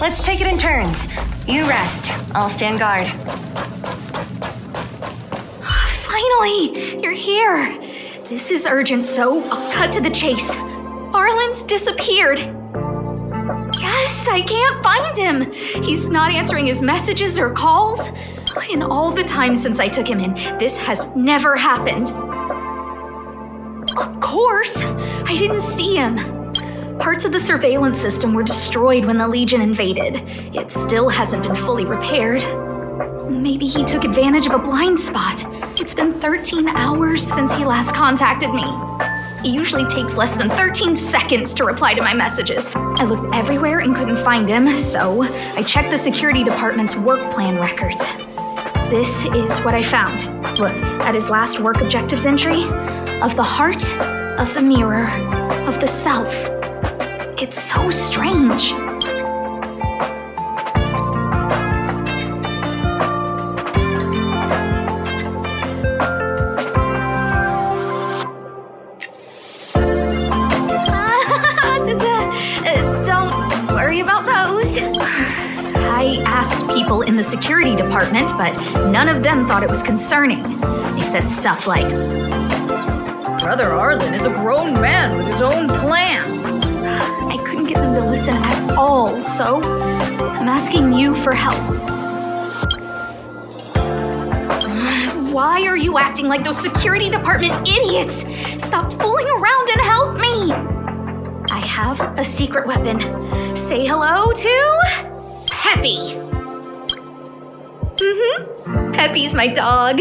Let's take it in turns. You rest. I'll stand guard. Finally! You're here! This is urgent, so I'll cut to the chase. Arlen's disappeared. Yes, I can't find him. He's not answering his messages or calls. In all the time since I took him in, this has never happened. Of course, I didn't see him. Parts of the surveillance system were destroyed when the Legion invaded. It still hasn't been fully repaired. Maybe he took advantage of a blind spot. It's been 13 hours since he last contacted me. He usually takes less than 13 seconds to reply to my messages. I looked everywhere and couldn't find him, so I checked the security department's work plan records. This is what I found. Look, at his last work objectives entry, of the heart, of the mirror, of the self. It's so strange. Don't worry about those. I asked people in the security department, but none of them thought it was concerning. They said stuff like, "Brother Arlen is a grown man with his own plans." I couldn't get them to listen at all, so I'm asking you for help. Why are you acting like those security department idiots? Stop fooling around and help me! I have a secret weapon. Say hello to Peppy. Peppy's my dog.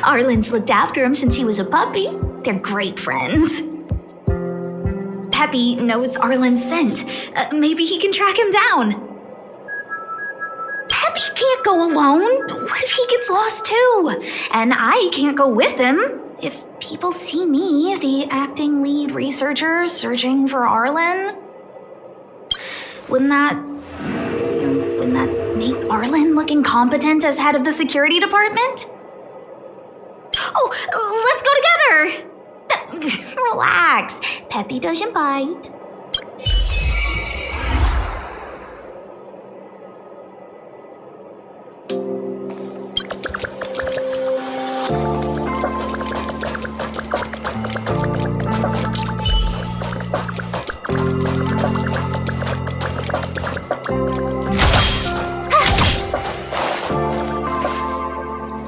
Arlen's looked after him since he was a puppy. They're great friends. Peppy knows Arlen's scent. Maybe he can track him down. Peppy can't go alone. What if he gets lost too? And I can't go with him. If people see me, the acting lead researcher, searching for Arlen, wouldn't that make Arlen look incompetent as head of the security department? Oh, let's go together! Relax. Peppy doesn't bite.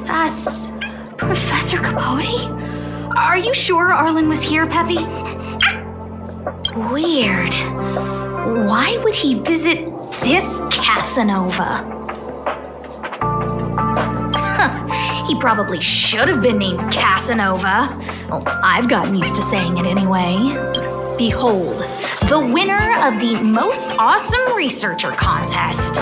That's Professor Capote? Are you sure Arlen was here, Peppy? Weird. Why would he visit this Casanova? He probably should have been named Casanova. Well, I've gotten used to saying it anyway. Behold, the winner of the Most Awesome Researcher contest.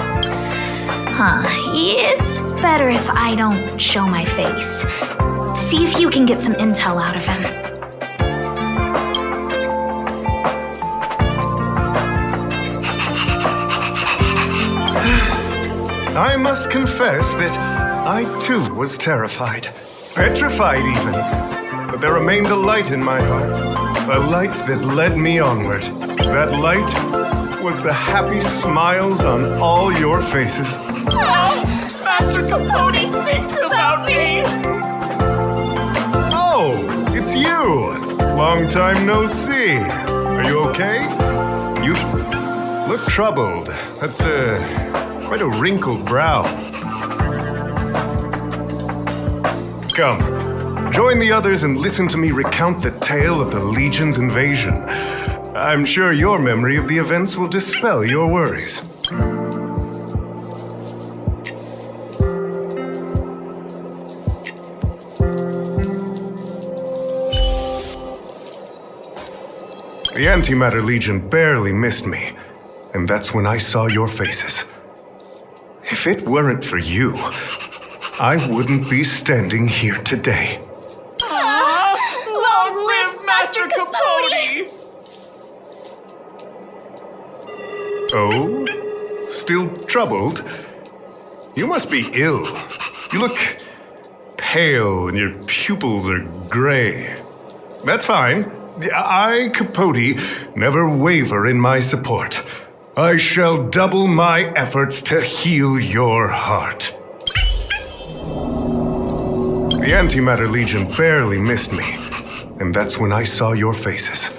It's better if I don't show my face. See if you can get some intel out of him. I must confess that I too was terrified, petrified even. But there remained a light in my heart, a light that led me onward. That light was the happy smiles on all your faces. Oh, Master Capote thinks about me! Oh, it's you! Long time no see. Are you okay? You look troubled. That's quite a wrinkled brow. Come, join the others and listen to me recount the tale of the Legion's invasion. I'm sure your memory of the events will dispel your worries. The Antimatter Legion barely missed me, and that's when I saw your faces. If it weren't for you, I wouldn't be standing here today. Long live Master Capote! Oh? Still troubled? You must be ill. You look pale and your pupils are gray. That's fine. I, Capote, never waver in my support. I shall double my efforts to heal your heart. The Antimatter Legion barely missed me, and that's when I saw your faces.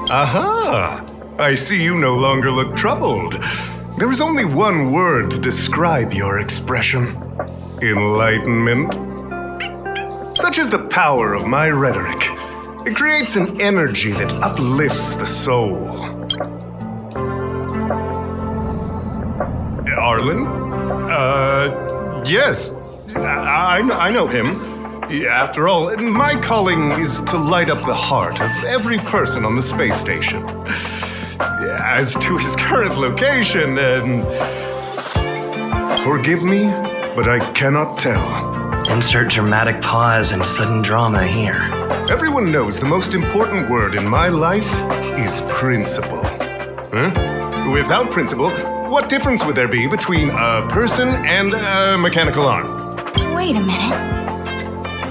Aha! I see you no longer look troubled. There is only one word to describe your expression. Enlightenment. Such is the power of my rhetoric. It creates an energy that uplifts the soul. Arlen? Yes. I know him. After all, my calling is to light up the heart of every person on the space station. As to his current location, forgive me, but I cannot tell. Insert dramatic pause and sudden drama here. Everyone knows the most important word in my life is principle. Huh? Without principle, what difference would there be between a person and a mechanical arm? Wait a minute.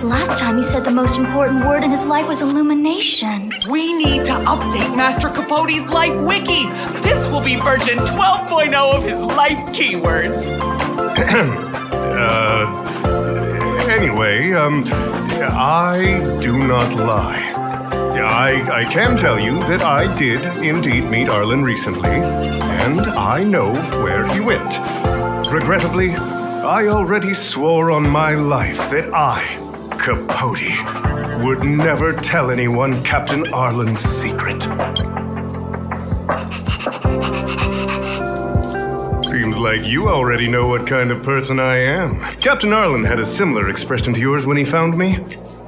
Last time he said the most important word in his life was illumination. We need to update Master Capote's life wiki. This will be version 12.0 of his life keywords. Anyway, I do not lie. I can tell you that I did indeed meet Arlen recently, and I know where he went. Regrettably, I already swore on my life that I, Capote, would never tell anyone Captain Arlen's secret. Seems like you already know what kind of person I am. Captain Arlen had a similar expression to yours when he found me.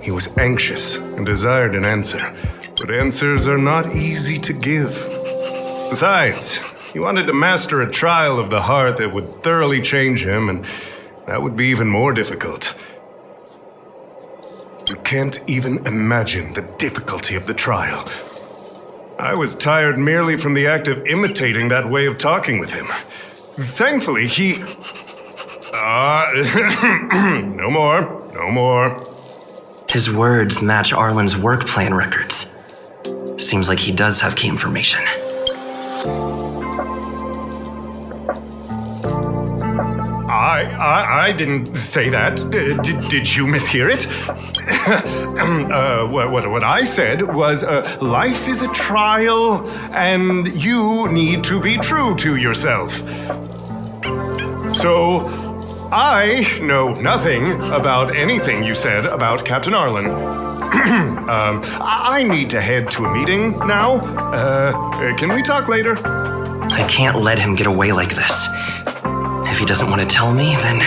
He was anxious and desired an answer, but answers are not easy to give. Besides, he wanted to master a trial of the heart that would thoroughly change him, and that would be even more difficult. You can't even imagine the difficulty of the trial. I was tired merely from the act of imitating that way of talking with him. Thankfully, he... No more. His words match Arlen's work plan records. Seems like he does have key information. I didn't say that. Did you mishear it? What I said was, life is a trial, and you need to be true to yourself. So, I know nothing about anything you said about Captain Arlen. I need to head to a meeting now. Can we talk later? I can't let him get away like this. If he doesn't want to tell me, then...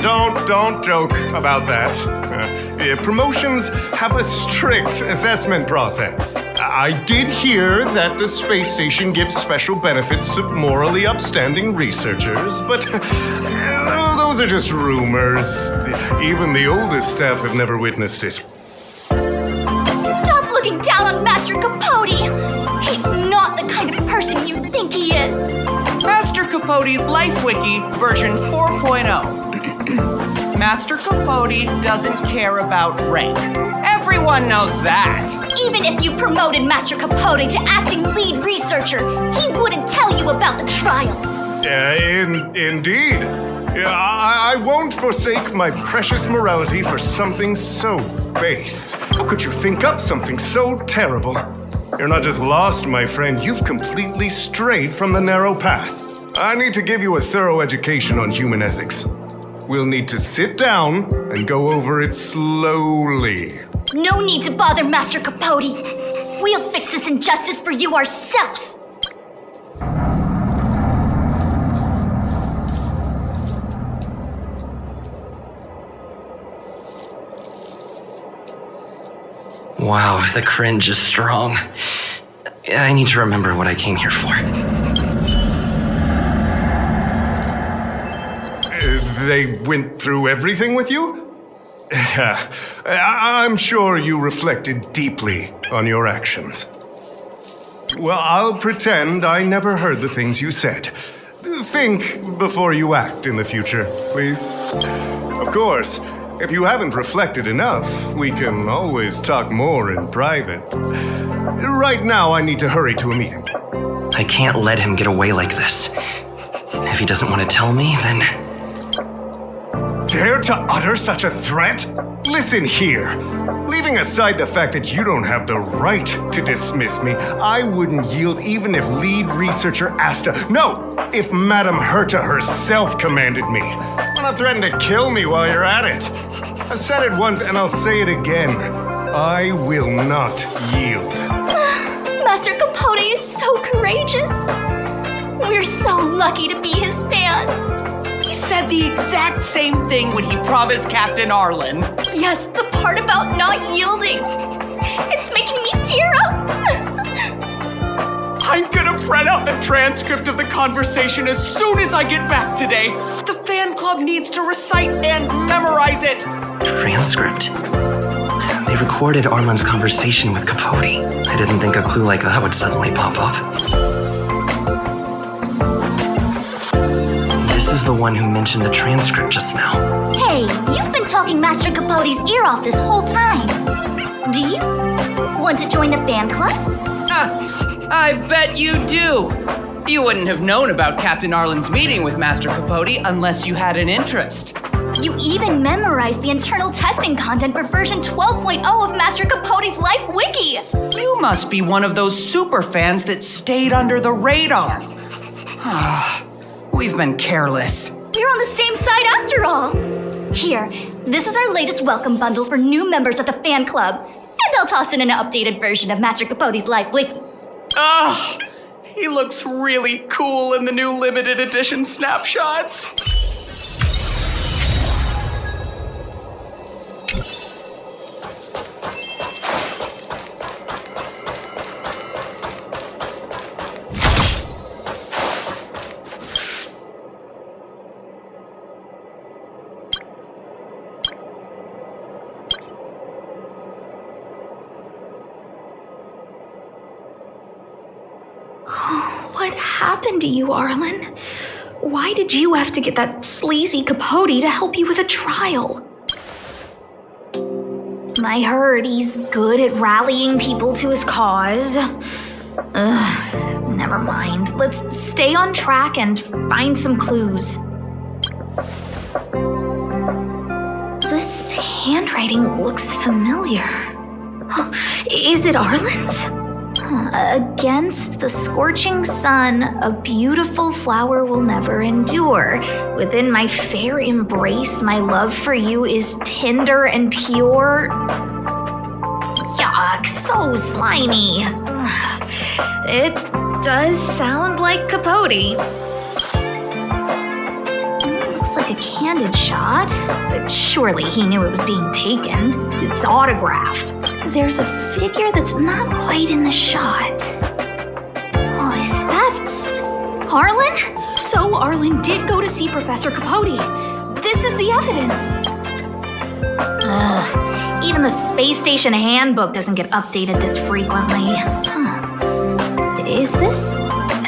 Don't joke about that. Promotions have a strict assessment process. I did hear that the space station gives special benefits to morally upstanding researchers, but those are just rumors. Even the oldest staff have never witnessed it. Stop looking down on Master Capote! He's not the kind of person you think he is! Master Capote's life wiki version 4.0. Master Capote doesn't care about rank. Everyone knows that. Even if you promoted Master Capote to acting lead researcher, he wouldn't tell you about the trial. Indeed. I won't forsake my precious morality for something so base. How could you think up something so terrible? You're not just lost, my friend. You've completely strayed from the narrow path. I need to give you a thorough education on human ethics. We'll need to sit down and go over it slowly. No need to bother Master Capote. We'll fix this injustice for you ourselves. Wow, the cringe is strong. I need to remember what I came here for. They went through everything with you? I'm sure you reflected deeply on your actions. Well, I'll pretend I never heard the things you said. Think before you act in the future, please. Of course, If you haven't reflected enough, we can always talk more in private. Right now, I need to hurry to a meeting. I can't let him get away like this. If he doesn't want to tell me, then... Dare to utter such a threat? Listen here. Leaving aside the fact that you don't have the right to dismiss me, I wouldn't yield even if lead researcher Asta, no, if Madame Herta herself commanded me. Wanna threaten to kill me while you're at it? I've said it once and I'll say it again. I will not yield. Master Capote is so courageous. We're so lucky to be his fans. He said the exact same thing when he promised Captain Arlen. Yes, the part about not yielding. It's making me tear up. I'm gonna print out the transcript of the conversation as soon as I get back today. The fan club needs to recite and memorize it. Transcript? They recorded Arlen's conversation with Capote. I didn't think a clue like that would suddenly pop up. This is the one who mentioned the transcript just now. Hey, you've been talking Master Capote's ear off this whole time. Do you want to join the fan club? I bet you do. You wouldn't have known about Captain Arlen's meeting with Master Capote unless you had an interest. You even memorized the internal testing content for version 12.0 of Master Capote's Life Wiki. You must be one of those super fans that stayed under the radar. We've been careless. We're on the same side after all. Here, this is our latest welcome bundle for new members of the fan club. And I'll toss in an updated version of Master Capote's Life Wiki. He looks really cool in the new limited edition snapshots. What happened to you, Arlen? Why did you have to get that sleazy Capote to help you with a trial? I heard he's good at rallying people to his cause. Never mind. Let's stay on track and find some clues. This handwriting looks familiar. Is it Arlen's? Against the scorching sun, a beautiful flower will never endure. Within my fair embrace, my love for you is tender and pure. Yuck, so slimy. It does sound like Capote. Looks like a candid shot, but surely he knew it was being taken. It's autographed. There's a figure that's not quite in the shot. Oh, is that Arlen? So Arlen did go to see Professor Capote. This is the evidence. Even the space station handbook doesn't get updated this frequently. Is this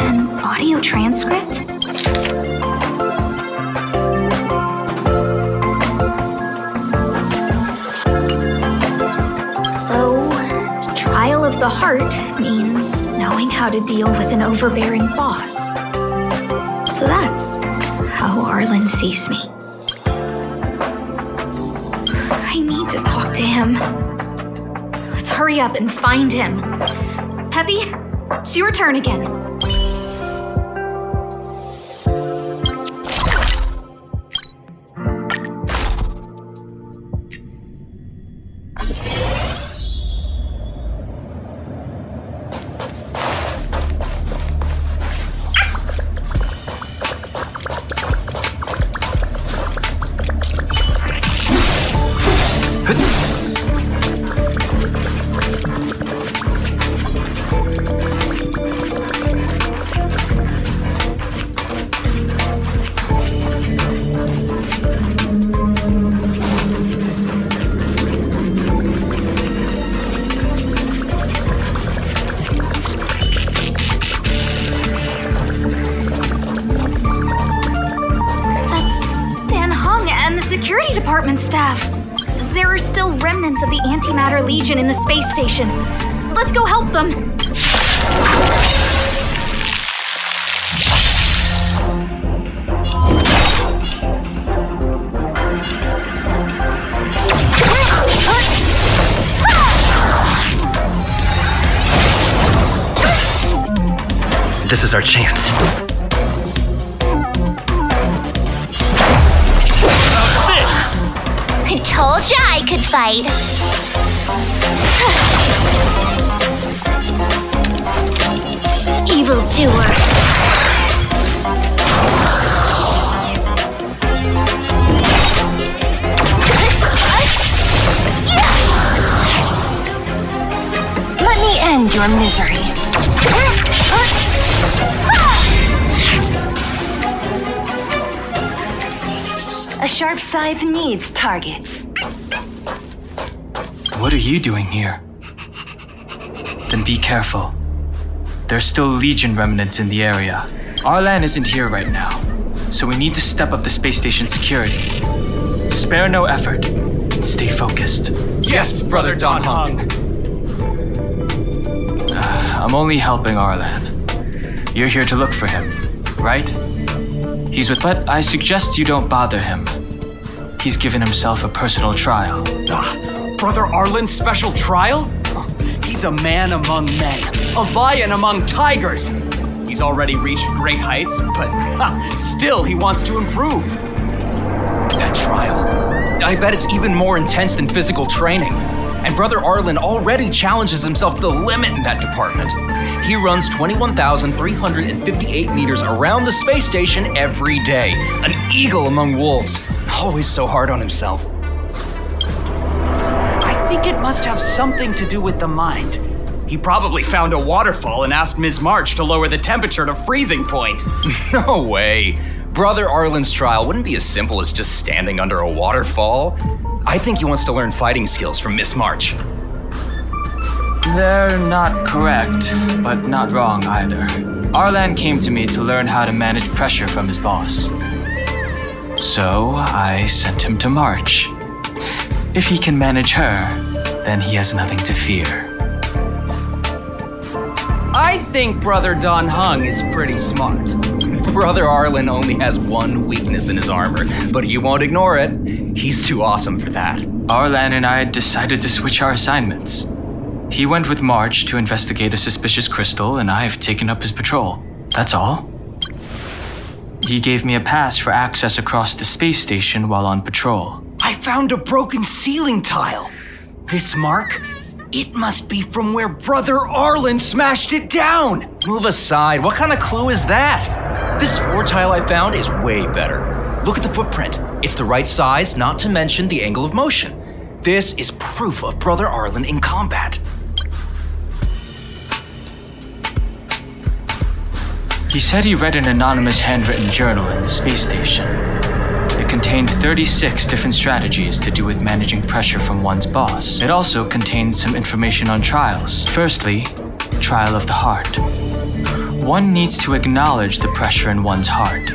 an audio transcript? Trial of the heart means knowing how to deal with an overbearing boss. So that's how Arlen sees me. I need to talk to him. Let's hurry up and find him. Peppy, it's your turn again. Security department staff. remnants of the Antimatter Legion in the space station. Let's go help them. This is our chance. I told ya I could fight. Evildoer. Let me end your misery. A sharp scythe needs targets. What are you doing here? Then be careful. There's still Legion remnants in the area. Arlan isn't here right now, so we need to step up the space station security. Spare no effort and stay focused. Yes, Brother Don Hung. I'm only helping Arlan. You're here to look for him, right? But I suggest you don't bother him. He's given himself a personal trial. Brother Arlen's special trial? He's a man among men, a lion among tigers. He's already reached great heights, but still he wants to improve. That trial. I bet it's even more intense than physical training. And Brother Arlen already challenges himself to the limit in that department. He runs 21,358 meters around the space station every day. An eagle among wolves. Always so hard on himself. I think it must have something to do with the mind. He probably found a waterfall and asked Ms. March to lower the temperature to freezing point. No way. Brother Arlen's trial wouldn't be as simple as just standing under a waterfall. I think he wants to learn fighting skills from Miss March. They're not correct, but not wrong either. Arlan came to me to learn how to manage pressure from his boss. So I sent him to March. If he can manage her, then he has nothing to fear. I think Brother Don Hung is pretty smart. Brother Arlen only has one weakness in his armor, but he won't ignore it. He's too awesome for that. Arlan and I decided to switch our assignments. He went with March to investigate a suspicious crystal, and I've taken up his patrol. That's all. He gave me a pass for access across the space station while on patrol. I found a broken ceiling tile. This mark? It must be from where Brother Arlen smashed it down. Move aside. What kind of clue is that? This floor tile I found is way better. Look at the footprint. It's the right size, not to mention the angle of motion. This is proof of Brother Arlen in combat. He said he read an anonymous handwritten journal in the space station. It contained 36 different strategies to do with managing pressure from one's boss. It also contained some information on trials. Firstly, trial of the heart. One needs to acknowledge the pressure in one's heart,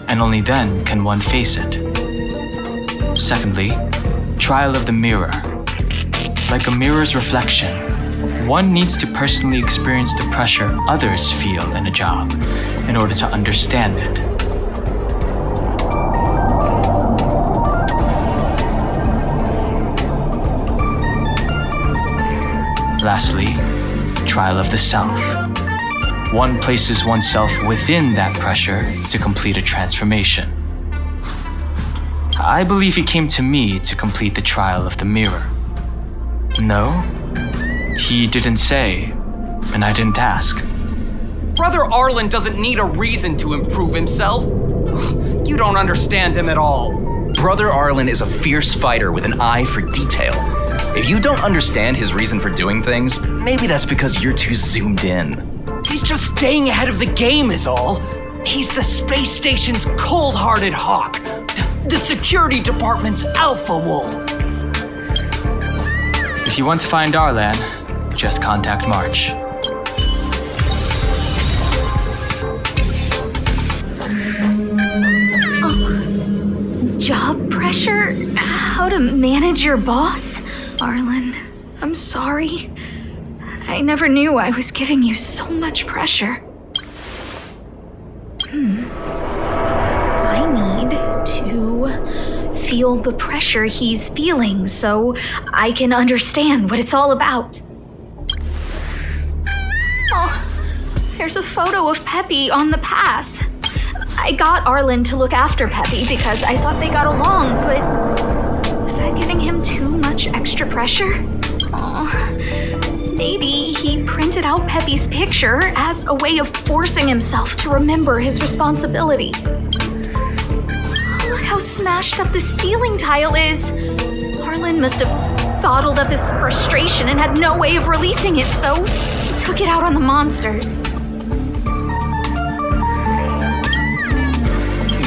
and only then can one face it. Secondly, trial of the mirror. Like a mirror's reflection, one needs to personally experience the pressure others feel in a job in order to understand it. Lastly, trial of the self. One places oneself within that pressure to complete a transformation. I believe he came to me to complete the trial of the mirror. No? He didn't say, and I didn't ask. Brother Arlen doesn't need a reason to improve himself. You don't understand him at all. Brother Arlen is a fierce fighter with an eye for detail. If you don't understand his reason for doing things, maybe that's because you're too zoomed in. He's just staying ahead of the game is all. He's the space station's cold-hearted hawk. The security department's alpha wolf. If you want to find Arlan, just contact March. Job pressure? How to manage your boss? Arlen, I'm sorry. I never knew I was giving you so much pressure. I need to feel the pressure he's feeling so I can understand what it's all about. Oh, there's a photo of Peppy on the pass. I got Arlen to look after Peppy because I thought they got along, but was that giving him too much extra pressure? Maybe he printed out Peppy's picture as a way of forcing himself to remember his responsibility. Look how smashed up the ceiling tile is. Arlen must have bottled up his frustration and had no way of releasing it, so he took it out on the monsters.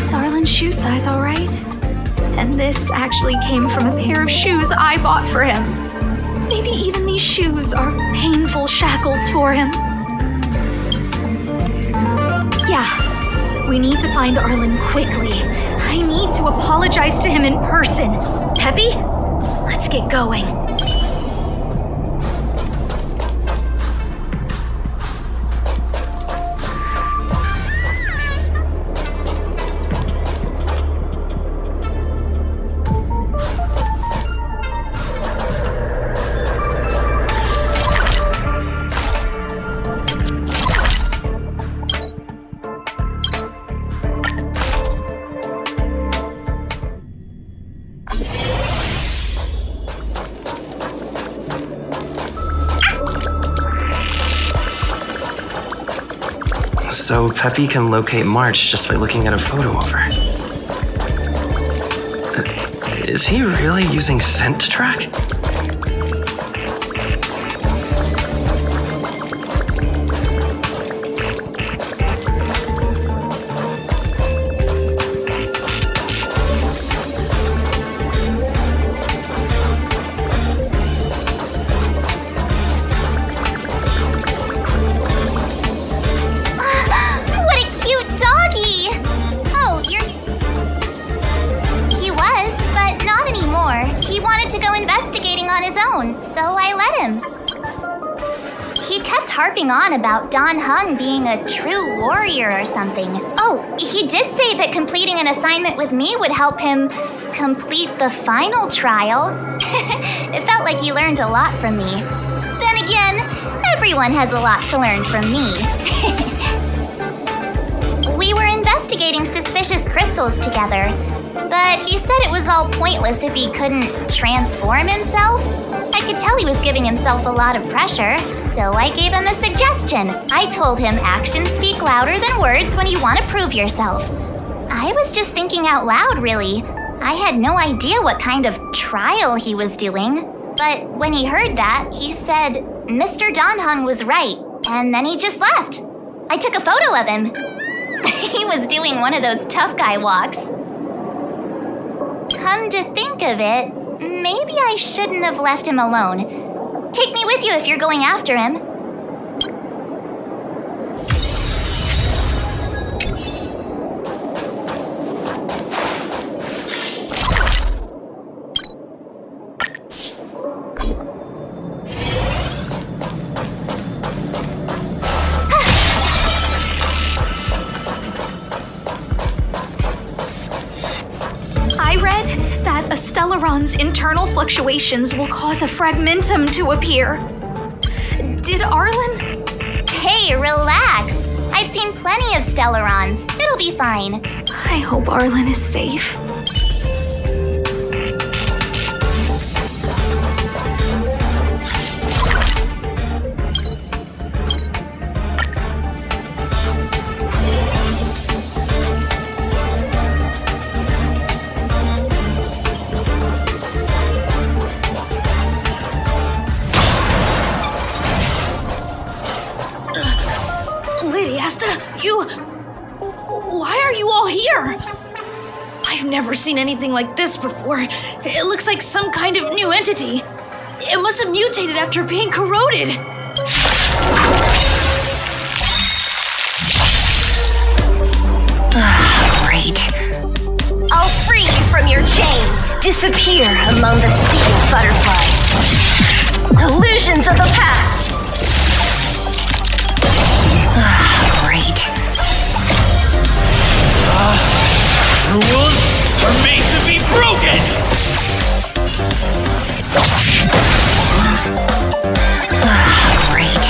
It's Arlen's shoe size, all right? And this actually came from a pair of shoes I bought for him. Maybe even these shoes are painful shackles for him. Yeah, we need to find Arlen quickly. I need to apologize to him in person. Peppy, let's get going. So Peppy can locate March just by looking at a photo of her. Is he really using scent to track? So I let him. He kept harping on about Dan Heng being a true warrior or something. Oh, he did say that completing an assignment with me would help him complete the final trial. It felt like he learned a lot from me. Then again, everyone has a lot to learn from me. We were investigating suspicious crystals together, but he said it was all pointless if he couldn't transform himself. I could tell he was giving himself a lot of pressure, so I gave him a suggestion. I told him actions speak louder than words when you want to prove yourself. I was just thinking out loud, really. I had no idea what kind of trial he was doing. But when he heard that, he said Mr. Dan Heng was right, and then he just left. I took a photo of him. He was doing one of those tough guy walks. Come to think of it, maybe I shouldn't have left him alone. Take me with you if you're going after him. Stelleron's internal fluctuations will cause a fragmentum to appear. Did Arlen? Hey, relax. I've seen plenty of Stellerons. It'll be fine. I hope Arlen is safe. Asta, why are you all here? I've never seen anything like this before. It looks like some kind of new entity. It must have mutated after being corroded. Great. I'll free you from from your chains. Disappear among the sea of butterflies. Illusions of the past. Great. Rules are made to be broken! Great.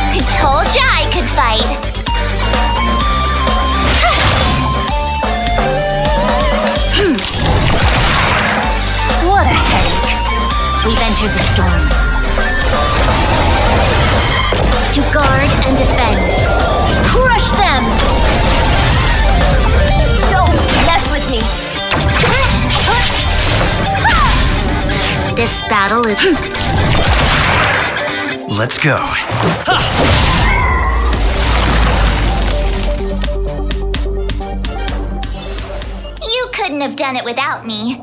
I told ya I could fight. What a headache. We've entered the storm. To guard and defend. Crush them! Don't mess with me. This battle is... Let's go. You couldn't have done it without me.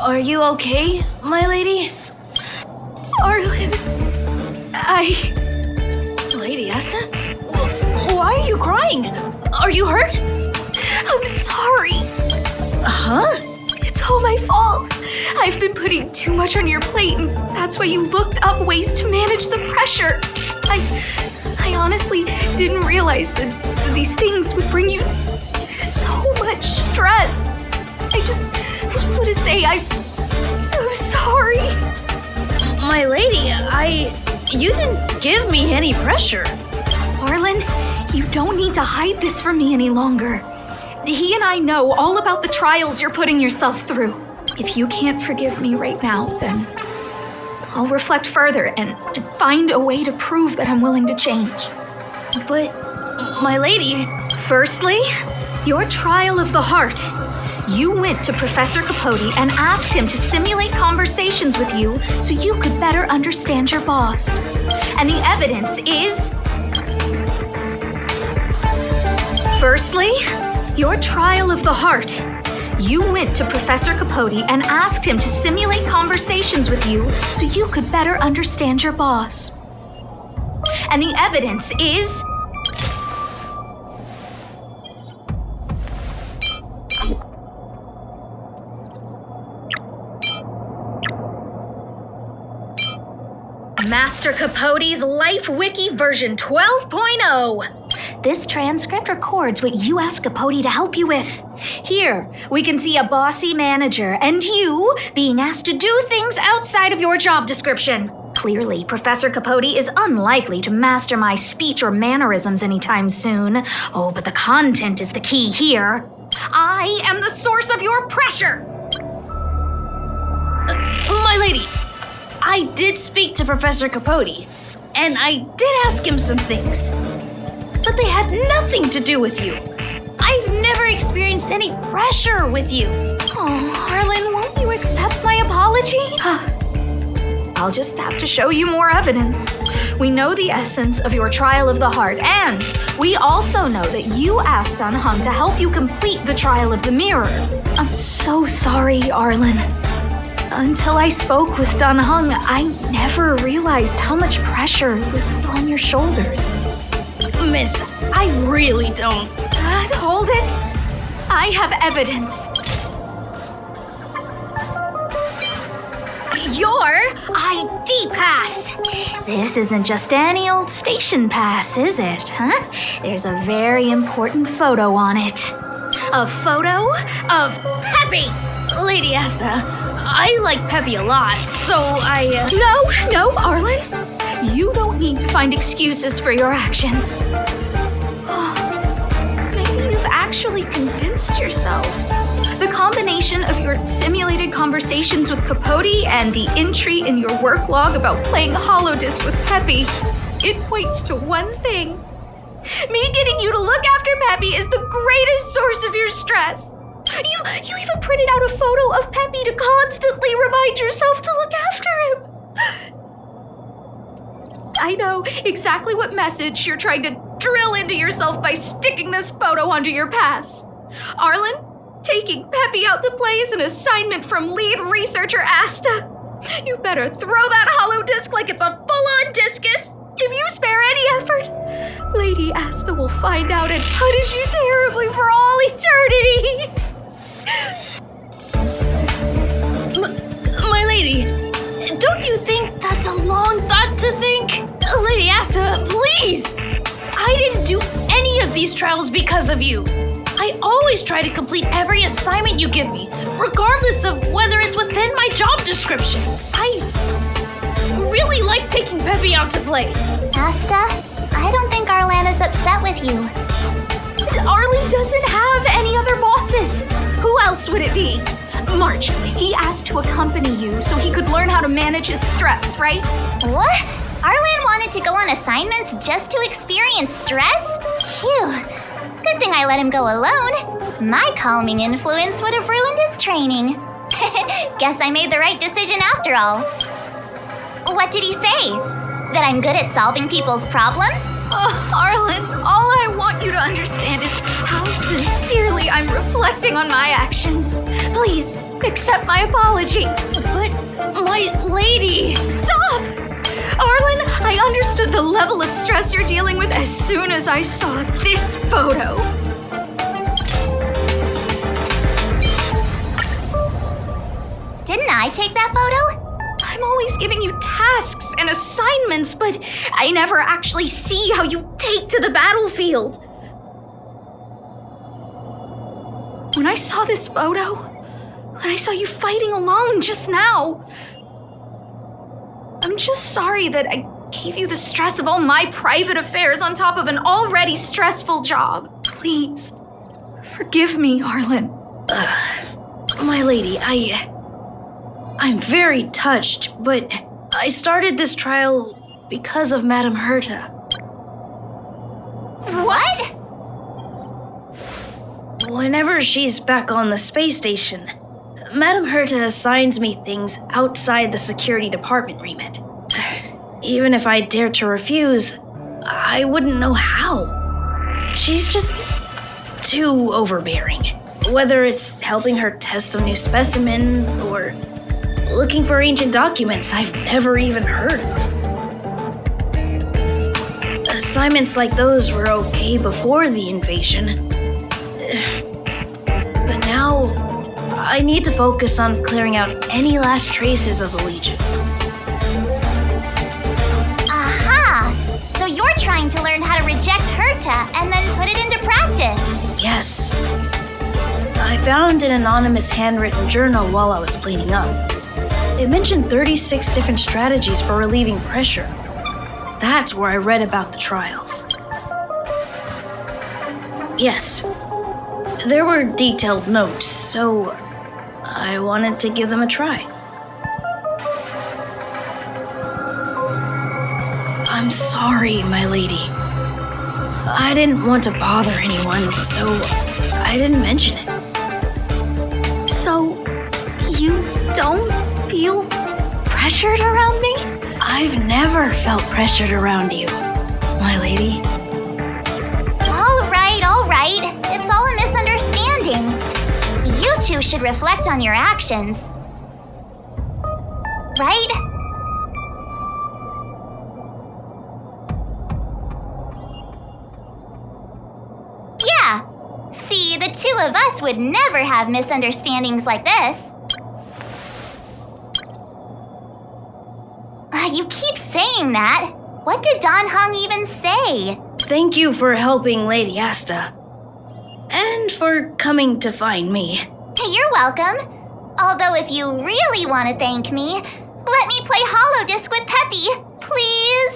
Are you okay, my lady? Arlen, Lady Asta? Why are you crying? Are you hurt? I'm sorry. Huh? It's all my fault. I've been putting too much on your plate, and that's why you looked up ways to manage the pressure. I honestly didn't realize that these things would bring you so much stress. I just want to say I'm sorry. My lady, you didn't give me any pressure. Arlen, you don't need to hide this from me any longer. He and I know all about the trials you're putting yourself through. If you can't forgive me right now, then I'll reflect further and find a way to prove that I'm willing to change. But, my lady... Firstly, your trial of the heart. You went to Professor Capote and asked him to simulate conversations with you so you could better understand your boss. And the evidence is... Firstly, your trial of the heart. You went to Professor Capote and asked him to simulate conversations with you so you could better understand your boss. And the evidence is... Master Capote's Life Wiki version 12.0. This transcript records what you asked Capote to help you with. Here, we can see a bossy manager and you being asked to do things outside of your job description. Clearly, Professor Capote is unlikely to master my speech or mannerisms anytime soon. Oh, but the content is the key here. I am the source of your pressure. My lady, I did speak to Professor Capote, and I did ask him some things. But they had nothing to do with you. I've never experienced any pressure with you. Oh, Arlen, won't you accept my apology? I'll just have to show you more evidence. We know the essence of your trial of the heart, and we also know that you asked Dunhung to help you complete the trial of the mirror. I'm so sorry, Arlen. Until I spoke with Dunhung, I never realized how much pressure was on your shoulders. Miss, I really don't. Hold it. I have evidence. Your ID pass. This isn't just any old station pass, is it, huh? There's a very important photo on it. A photo of Peppy. Lady Asta, I like Peppy a lot, so I... No, Arlen. You don't need to find excuses for your actions. Maybe you've actually convinced yourself. The combination of your simulated conversations with Capote and the entry in your work log about playing holodisc with Peppy, it points to one thing. Me getting you to look after Peppy is the greatest source of your stress. You even printed out a photo of Peppy to constantly remind yourself to look after him. I know exactly what message you're trying to drill into yourself by sticking this photo onto your pass. Arlen, taking Peppy out to play is an assignment from lead researcher Asta. You better throw that hollow disc like it's a full-on discus. If you spare any effort, Lady Asta will find out and punish you terribly for all eternity. My lady, don't you think that's a long thought to think? Lady Asta, please! I didn't do any of these trials because of you. I always try to complete every assignment you give me, regardless of whether it's within my job description. I really like taking Peppy out to play. Asta, I don't think Arlan is upset with you. Arlen doesn't have any other bosses. Who else would it be? March, he asked to accompany you so he could learn how to manage his stress, right? What? Arlan wanted to go on assignments just to experience stress? Phew. Good thing I let him go alone. My calming influence would have ruined his training. Guess I made the right decision after all. What did he say? That I'm good at solving people's problems? Oh, Arlen, all I want you to understand is how sincerely I'm reflecting on my actions. Please, accept my apology. But, my lady... Stop! Arlen, I understood the level of stress you're dealing with as soon as I saw this photo. Didn't I take that photo? I'm always giving you tasks and assignments, but I never actually see how you take to the battlefield. When I saw this photo, when I saw you fighting alone just now, I'm just sorry that I gave you the stress of all my private affairs on top of an already stressful job. Please, forgive me, Arlen. My lady, I'm very touched, but I started this trial because of Madame Herta. What? Whenever she's back on the space station, Madame Herta assigns me things outside the security department remit. Even if I dared to refuse, I wouldn't know how. She's just too overbearing. Whether it's helping her test some new specimen or looking for ancient documents I've never even heard of. Assignments like those were okay before the invasion. But now, I need to focus on clearing out any last traces of the Legion. Aha! So you're trying to learn how to reject Herta and then put it into practice. Yes. I found an anonymous handwritten journal while I was cleaning up. It mentioned 36 different strategies for relieving pressure. That's where I read about the trials. Yes, there were detailed notes, so I wanted to give them a try. I'm sorry, my lady. I didn't want to bother anyone, so I didn't mention it. So, you don't feel pressured around me? I've never felt pressured around you, my lady. All right. It's all a misunderstanding. You two should reflect on your actions. Right? Yeah. See, the two of us would never have misunderstandings like this. You keep saying that. What did Don Hung even say? Thank you for helping Lady Asta. And for coming to find me. You're welcome. Although if you really want to thank me, let me play Hollow Disc with Peppy, please.